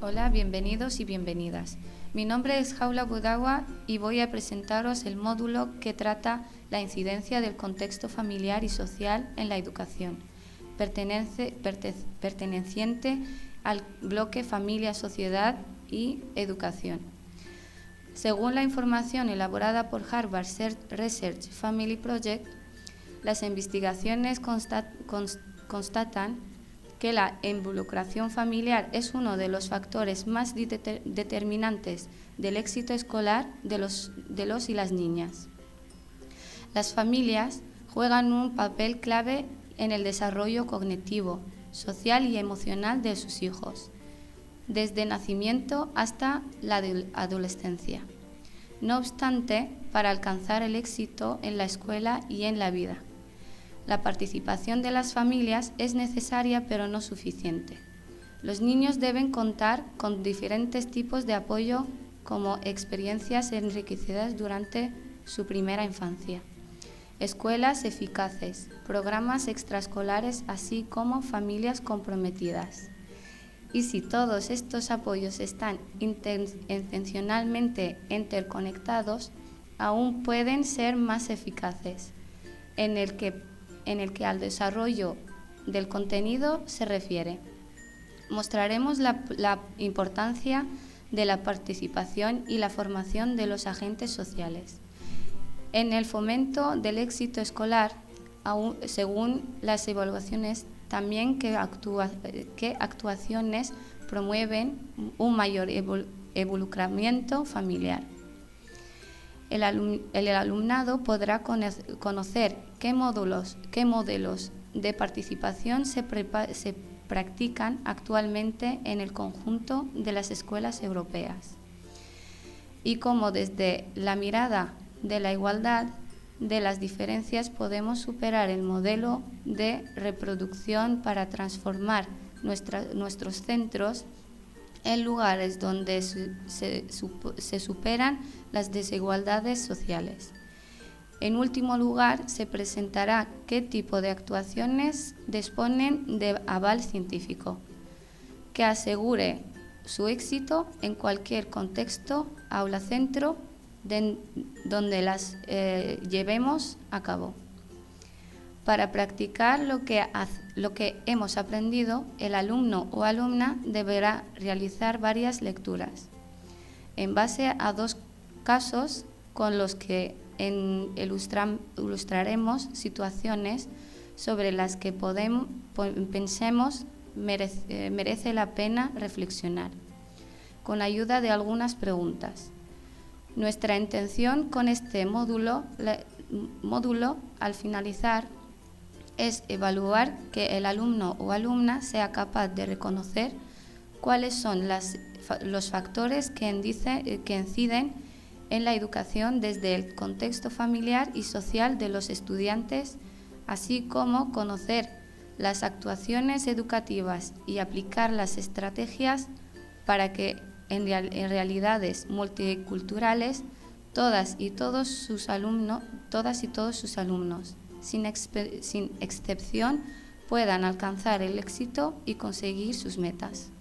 Hola, bienvenidos y bienvenidas. Mi nombre es Jaula Budagua y voy a presentaros el módulo que trata la incidencia del contexto familiar y social en la educación, perteneciente al bloque Familia, Sociedad y Educación. Según la información elaborada por Harvard Research Family Project, las investigaciones constatan que la involucración familiar es uno de los factores más determinantes del éxito escolar de los y las niñas. Las familias juegan un papel clave en el desarrollo cognitivo, social y emocional de sus hijos, desde el nacimiento hasta la adolescencia. No obstante, para alcanzar el éxito en la escuela y en la vida, la participación de las familias es necesaria pero no suficiente. Los niños deben contar con diferentes tipos de apoyo como experiencias enriquecidas durante su primera infancia, escuelas eficaces, programas extraescolares, así como familias comprometidas. Y si todos estos apoyos están intencionalmente interconectados, aún pueden ser más eficaces en el que al desarrollo del contenido se refiere. Mostraremos la importancia de la participación y la formación de los agentes sociales. En el fomento del éxito escolar, según las evaluaciones, también que actuaciones promueven un mayor involucramiento familiar. El alumnado podrá conocer qué modelos de participación se practican actualmente en el conjunto de las escuelas europeas y cómo desde la mirada de la igualdad de las diferencias podemos superar el modelo de reproducción para transformar nuestros centros en lugares donde se superan las desigualdades sociales. En último lugar, se presentará qué tipo de actuaciones disponen de aval científico, que asegure su éxito en cualquier contexto, aula-centro, donde las llevemos a cabo. Para practicar lo que hemos aprendido, el alumno o alumna deberá realizar varias lecturas, en base a dos casos con los que ilustraremos situaciones sobre las que pensemos merece la pena reflexionar, con ayuda de algunas preguntas. Nuestra intención con este módulo al finalizar, es evaluar que el alumno o alumna sea capaz de reconocer cuáles son los factores que inciden en la educación desde el contexto familiar y social de los estudiantes, así como conocer las actuaciones educativas y aplicar las estrategias para que en realidades multiculturales todas y todos sus alumnos, sin excepción, puedan alcanzar el éxito y conseguir sus metas.